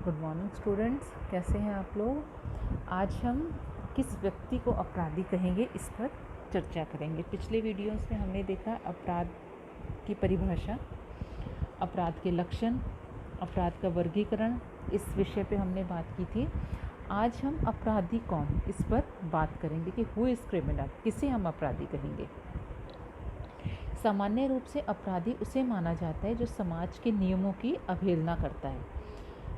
Good morning students, कैसे हैं आप लोग। आज हम किस व्यक्ति को अपराधी कहेंगे इस पर चर्चा करेंगे। पिछले वीडियोस में हमने देखा अपराध की परिभाषा, अपराध के लक्षण, अपराध का वर्गीकरण, इस विषय पे हमने बात की थी। आज हम अपराधी कौन इस पर बात करेंगे कि हु इज़ क्रिमिनल, किसे हम अपराधी कहेंगे। सामान्य रूप से अपराधी उसे माना जाता है जो समाज के नियमों की अवहेलना करता है,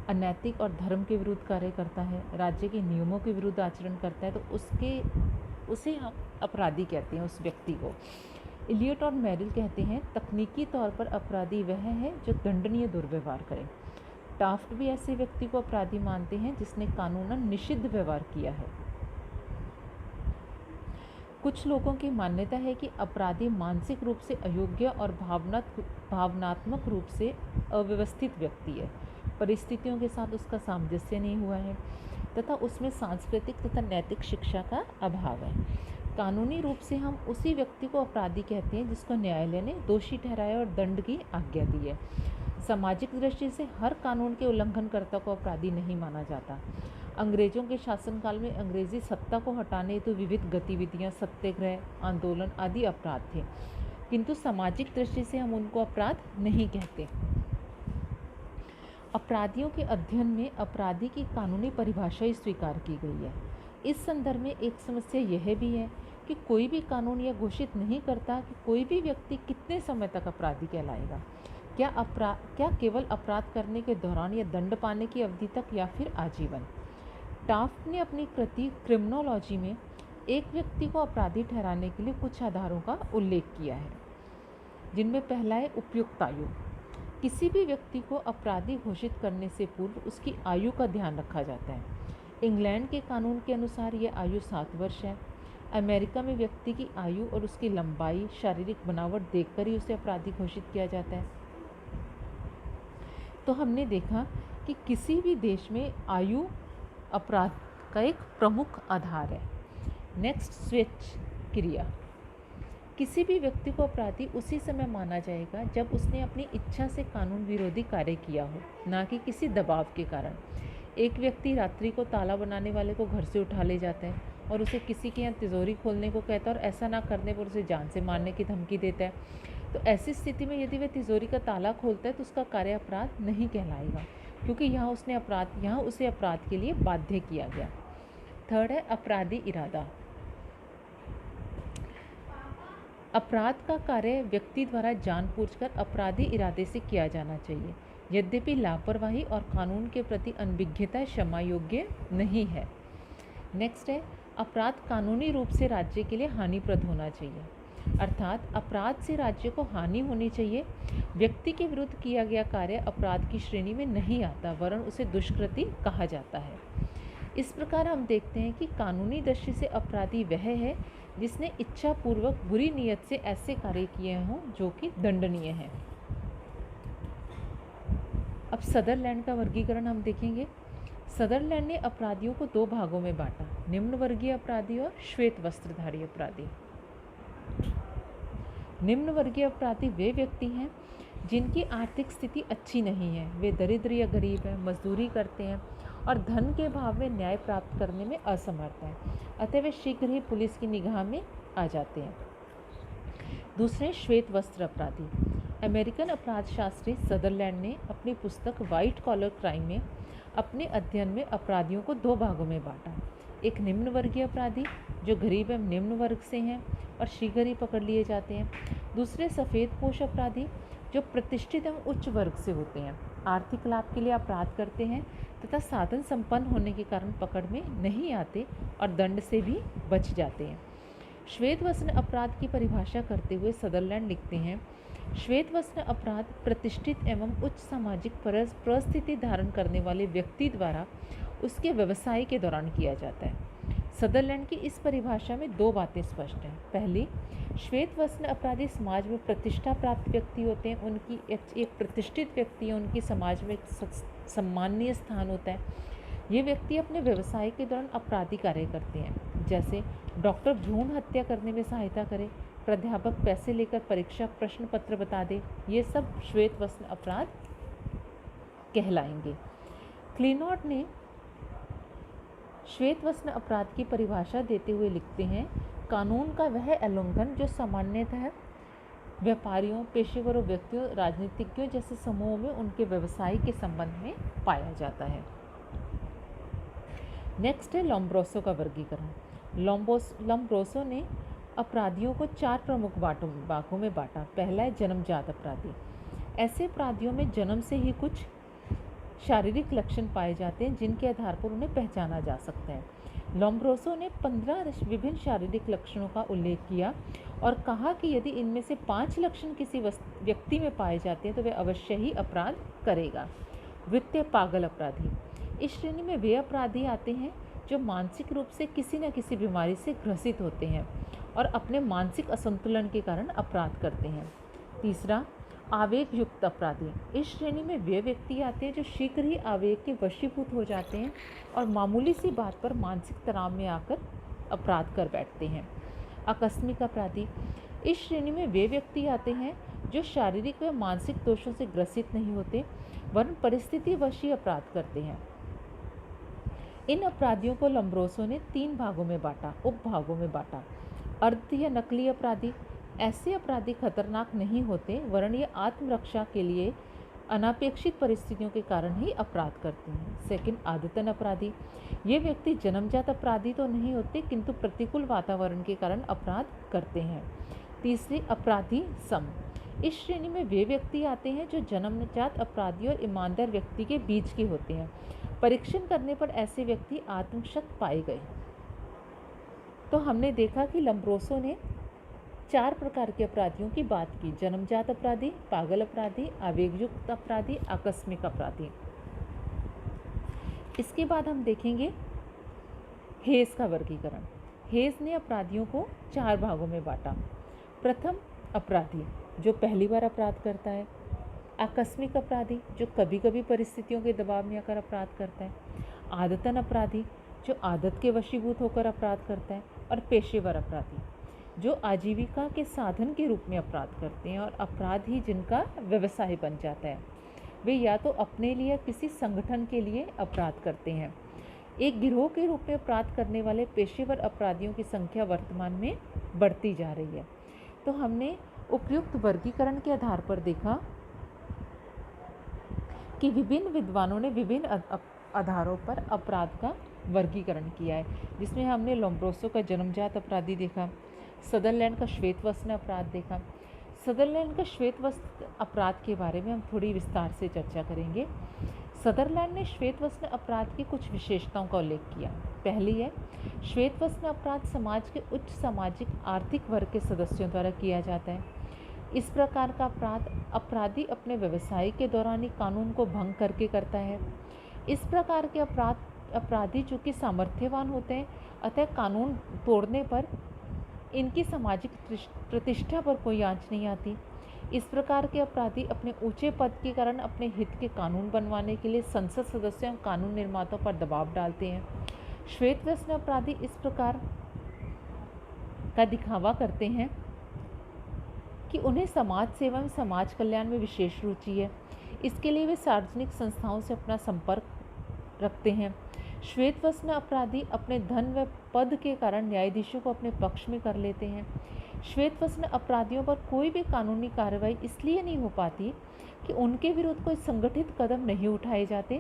अनैतिक और धर्म के विरुद्ध कार्य करता है, राज्य के नियमों के विरुद्ध आचरण करता है, तो उसे हम अपराधी कहते हैं, उस व्यक्ति को। इलियट और मेरिल कहते हैं तकनीकी तौर पर अपराधी वह है जो दंडनीय दुर्व्यवहार करे। टाफ्ट भी ऐसे व्यक्ति को अपराधी मानते हैं जिसने कानूनन निषिद्ध व्यवहार किया है। कुछ लोगों की मान्यता है कि अपराधी मानसिक रूप से अयोग्य और भावनात्मक रूप से अव्यवस्थित व्यक्ति है, परिस्थितियों के साथ उसका सामंजस्य नहीं हुआ है तथा उसमें सांस्कृतिक तथा नैतिक शिक्षा का अभाव है। कानूनी रूप से हम उसी व्यक्ति को अपराधी कहते हैं जिसको न्यायालय ने दोषी ठहराया और दंड की आज्ञा दी है। सामाजिक दृष्टि से हर कानून के उल्लंघनकर्ता को अपराधी नहीं माना जाता। अंग्रेजों के शासनकाल में अंग्रेजी सत्ता को हटाने हेतु विविध गतिविधियां, सत्याग्रह, आंदोलन आदि अपराध थे, किंतु सामाजिक दृष्टि से हम उनको अपराध नहीं कहते। अपराधियों के अध्ययन में अपराधी की कानूनी परिभाषा ही स्वीकार की गई है। इस संदर्भ में एक समस्या यह भी है कि कोई भी कानून यह घोषित नहीं करता कि कोई भी व्यक्ति कितने समय तक अपराधी कहलाएगा। क्या केवल अपराध करने के दौरान या दंड पाने की अवधि तक, या फिर आजीवन। टाफ्ट ने अपनी कृति क्रिमिनोलॉजी में एक व्यक्ति को अपराधी ठहराने के लिए कुछ आधारों का उल्लेख किया है, जिनमें पहला है उपयुक्त आयु। किसी भी व्यक्ति को अपराधी घोषित करने से पूर्व उसकी आयु का ध्यान रखा जाता है। इंग्लैंड के कानून के अनुसार यह आयु 7 वर्ष है। अमेरिका में व्यक्ति की आयु और उसकी लंबाई, शारीरिक बनावट देखकर ही उसे अपराधी घोषित किया जाता है। तो हमने देखा कि किसी भी देश में आयु अपराध का एक प्रमुख आधार है। नेक्स्ट, स्वेच्छ क्रिया। किसी भी व्यक्ति को अपराधी उसी समय माना जाएगा जब उसने अपनी इच्छा से कानून विरोधी कार्य किया हो, ना कि किसी दबाव के कारण। एक व्यक्ति रात्रि को ताला बनाने वाले को घर से उठा ले जाता है और उसे किसी के यहाँ तिजोरी खोलने को कहता है और ऐसा ना करने पर उसे जान से मारने की धमकी देता है। तो ऐसी स्थिति में यदि वह तिजोरी का ताला खोलता है तो उसका कार्य अपराध नहीं कहलाएगा, क्योंकि यहाँ उसे अपराध के लिए बाध्य किया गया। थर्ड है अपराधी इरादा। अपराध का कार्य व्यक्ति द्वारा जानबूझकर अपराधी इरादे से किया जाना चाहिए, यद्यपि लापरवाही और कानून के प्रति अनभिज्ञता क्षमा योग्य नहीं है। नेक्स्ट है अपराध कानूनी रूप से राज्य के लिए हानिप्रद होना चाहिए, अर्थात अपराध से राज्य को हानि होनी चाहिए। व्यक्ति के विरुद्ध किया गया कार्य अपराध की श्रेणी में नहीं आता, वरन उसे दुष्कृति कहा जाता है। इस प्रकार हम देखते हैं कि कानूनी दृष्टि से अपराधी वह है जिसने इच्छापूर्वक बुरी नीयत से ऐसे कार्य किए हों जो कि दंडनीय हैं। अब सदरलैंड का वर्गीकरण हम देखेंगे। सदरलैंड ने अपराधियों को 2 भागों में बांटा, निम्न वर्गीय अपराधी और श्वेत वस्त्रधारी अपराधी। निम्न वर्गीय अपराधी वे व्यक्ति हैं जिनकी आर्थिक स्थिति अच्छी नहीं है, वे दरिद्र या गरीब हैं, मजदूरी करते हैं और धन के अभाव में न्याय प्राप्त करने में असमर्थ हैं, अतः वे शीघ्र ही पुलिस की निगाह में आ जाते हैं। दूसरे श्वेत वस्त्र अपराधी। अमेरिकन अपराध शास्त्री सदरलैंड ने अपनी पुस्तक वाइट कॉलर क्राइम में अपने अध्ययन में अपराधियों को 2 भागों में बांटा। एक निम्न वर्गीय अपराधी जो गरीब एवं निम्न वर्ग से हैं और शीघ्र ही पकड़ लिए जाते हैं। दूसरे सफ़ेद पोश अपराधी जो प्रतिष्ठित एवं उच्च वर्ग से होते हैं, आर्थिक लाभ के लिए अपराध करते हैं तथा साधन संपन्न होने के कारण पकड़ में नहीं आते और दंड से भी बच जाते हैं। श्वेत वस्त्र अपराध की परिभाषा करते हुए सदरलैंड लिखते हैं, श्वेत वस्त्र अपराध प्रतिष्ठित एवं उच्च सामाजिक परिस्थिति धारण करने वाले व्यक्ति द्वारा उसके व्यवसाय के दौरान किया जाता है। सदरलैंड की इस परिभाषा में 2 बातें स्पष्ट हैं। पहली, श्वेत वस्त्र अपराधी समाज में प्रतिष्ठा प्राप्त व्यक्ति होते हैं, उनकी एक प्रतिष्ठित व्यक्ति है, उनकी समाज में सम्माननीय स्थान होता है। ये व्यक्ति अपने व्यवसाय के दौरान अपराधी कार्य करते हैं, जैसे डॉक्टर भ्रूण हत्या करने में सहायता करे, प्राध्यापक पैसे लेकर परीक्षा प्रश्न पत्र बता दे, ये सब श्वेत वस्त्र अपराध कहलाएंगे। क्लिनॉट ने श्वेत वस्त्र अपराध की परिभाषा देते हुए लिखते हैं, कानून का वह उल्लंघन जो सामान्यतः व्यापारियों, पेशेवरों, व्यक्तियों, राजनीतिज्ञों जैसे समूहों में उनके व्यवसाय के संबंध में पाया जाता है। नेक्स्ट है लोम्ब्रोसो का वर्गीकरण। लोम्ब्रोसो ने अपराधियों को 4 प्रमुख भागों में बांटा। पहला है जन्मजात अपराधी। ऐसे अपराधियों में जन्म से ही कुछ शारीरिक लक्षण पाए जाते हैं जिनके आधार पर उन्हें पहचाना जा सकता है। लोम्ब्रोसो ने 15 विभिन्न शारीरिक लक्षणों का उल्लेख किया और कहा कि यदि इनमें से 5 लक्षण किसी व्यक्ति में पाए जाते हैं तो वह अवश्य ही अपराध करेगा। वित्तीय पागल अपराधी। इस श्रेणी में वे अपराधी आते हैं जो मानसिक रूप से किसी न किसी बीमारी से ग्रसित होते हैं और अपने मानसिक असंतुलन के कारण अपराध करते हैं। तीसरा, आवेग युक्त अपराधी। इस श्रेणी में वे व्यक्ति आते हैं जो शीघ्र ही आवेग के वशीभूत हो जाते हैं और मामूली सी बात पर मानसिक तनाव में आकर अपराध कर बैठते हैं। आकस्मिक अपराधी। इस श्रेणी में वे व्यक्ति आते हैं जो शारीरिक व मानसिक दोषों से ग्रसित नहीं होते वरन परिस्थितिवश ही अपराध करते हैं। इन अपराधियों को लोम्ब्रोसो ने 3 उपभागों में बांटा। अर्ध या नकली अपराधी। ऐसे अपराधी खतरनाक नहीं होते वरन ये आत्मरक्षा के लिए अनापेक्षित परिस्थितियों के कारण ही अपराध करते हैं। सेकंड, आदतन अपराधी। ये व्यक्ति जन्मजात अपराधी तो नहीं होते किंतु प्रतिकूल वातावरण के कारण अपराध करते हैं। तीसरी, अपराधी सम। इस श्रेणी में वे व्यक्ति आते हैं जो जन्मजात अपराधी और ईमानदार व्यक्ति के बीच के होते हैं। परीक्षण करने पर ऐसे व्यक्ति आत्मशत पाए गए। तो हमने देखा कि लोम्ब्रोसो ने 4 प्रकार के अपराधियों की बात की। जन्मजात अपराधी, पागल अपराधी, आवेगयुक्त अपराधी, आकस्मिक अपराधी। इसके बाद हम देखेंगे हेस का वर्गीकरण। हेस ने अपराधियों को 4 भागों में बांटा। प्रथम, अपराधी जो पहली बार अपराध करता है। आकस्मिक अपराधी जो कभी कभी परिस्थितियों के दबाव में आकर अपराध करता है। आदतन अपराधी जो आदत के वशीभूत होकर अपराध करता है। और पेशेवर अपराधी जो आजीविका के साधन के रूप में अपराध करते हैं और अपराध ही जिनका व्यवसाय बन जाता है। वे या तो अपने लिए या किसी संगठन के लिए अपराध करते हैं। एक गिरोह के रूप में अपराध करने वाले पेशेवर अपराधियों की संख्या वर्तमान में बढ़ती जा रही है। तो हमने उपयुक्त वर्गीकरण के आधार पर देखा कि विभिन्न विद्वानों ने विभिन्न आधारों पर अपराध का वर्गीकरण किया है, जिसमें हमने लोम्ब्रोसो का जन्मजात अपराधी देखा, सदरलैंड का श्वेत वस्त्र अपराध देखा। सदरलैंड का श्वेत वस्त्र अपराध के बारे में हम थोड़ी विस्तार से चर्चा करेंगे। सदरलैंड ने श्वेत वस्त्र अपराध की कुछ विशेषताओं का उल्लेख किया। पहली है, श्वेत वस्त्र अपराध समाज के उच्च सामाजिक आर्थिक वर्ग के सदस्यों द्वारा किया जाता है। इस प्रकार का अपराधी अपने व्यवसाय के दौरान ही कानून को भंग करके करता है। इस प्रकार के अपराधी चूँकि सामर्थ्यवान होते हैं, अतः कानून तोड़ने पर इनकी सामाजिक प्रतिष्ठा पर कोई आंच नहीं आती। इस प्रकार के अपराधी अपने ऊंचे पद के कारण अपने हित के कानून बनवाने के लिए संसद सदस्यों और कानून निर्माताओं पर दबाव डालते हैं। श्वेत वस्त्र अपराधी इस प्रकार का दिखावा करते हैं कि उन्हें समाज सेवा में, समाज कल्याण में विशेष रुचि है। इसके लिए वे सार्वजनिक संस्थाओं से अपना संपर्क रखते हैं। श्वेत वस्त्र अपराधी अपने धन व पद के कारण न्यायाधीशों को अपने पक्ष में कर लेते हैं। श्वेत वस्त्र अपराधियों पर कोई भी कानूनी कार्रवाई इसलिए नहीं हो पाती कि उनके विरुद्ध कोई संगठित कदम नहीं उठाए जाते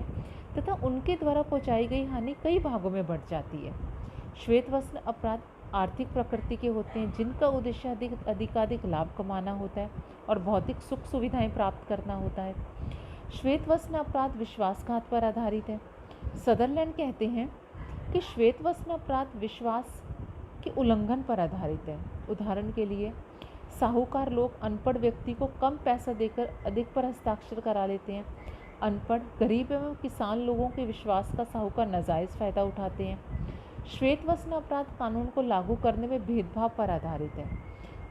तथा उनके द्वारा पहुंचाई गई हानि कई भागों में बढ़ जाती है। श्वेत वस्त्र अपराध आर्थिक प्रकृति के होते हैं, जिनका उद्देश्य अधिकाधिक लाभ कमाना होता है और भौतिक सुख सुविधाएं प्राप्त करना होता है। श्वेत वस्त्र अपराध विश्वासघात पर आधारित है। सदरलैंड कहते हैं कि श्वेत वस्त्र अपराध विश्वास के उल्लंघन पर आधारित है। उदाहरण के लिए, साहूकार लोग अनपढ़ व्यक्ति को कम पैसा देकर अधिक पर हस्ताक्षर करा लेते हैं। अनपढ़, गरीब एवं किसान लोगों के विश्वास का साहूकार नाजायज़ फ़ायदा उठाते हैं। श्वेत वस्त्र अपराध कानून को लागू करने में भेदभाव पर आधारित है।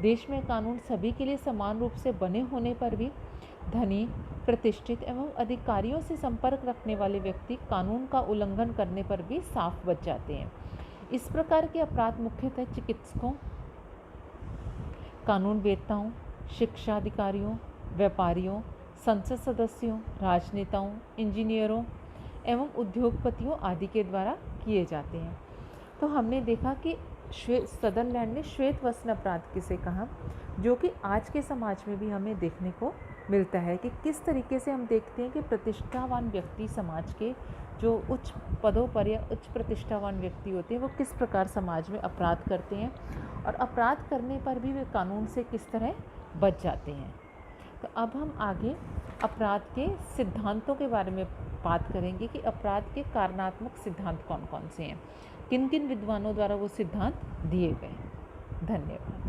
देश में कानून सभी के लिए समान रूप से बने होने पर भी धनी, प्रतिष्ठित एवं अधिकारियों से संपर्क रखने वाले व्यक्ति कानून का उल्लंघन करने पर भी साफ बच जाते हैं। इस प्रकार के अपराध मुख्यतः चिकित्सकों, कानूनवेत्ताओं, शिक्षा अधिकारियों, व्यापारियों, संसद सदस्यों, राजनेताओं, इंजीनियरों एवं उद्योगपतियों आदि के द्वारा किए जाते हैं। तो हमने देखा कि सदरलैंड ने श्वेत वस्त्र अपराध किसे कहा, जो कि आज के समाज में भी हमें देखने को मिलता है कि किस तरीके से हम देखते हैं कि प्रतिष्ठावान व्यक्ति समाज के जो उच्च पदों पर या उच्च प्रतिष्ठावान व्यक्ति होते हैं वो किस प्रकार समाज में अपराध करते हैं और अपराध करने पर भी वे कानून से किस तरह बच जाते हैं। तो अब हम आगे अपराध के सिद्धांतों के बारे में बात करेंगे कि अपराध के कारणात्मक सिद्धांत कौन कौन से हैं, किन किन विद्वानों द्वारा वो सिद्धांत दिए गए। धन्यवाद।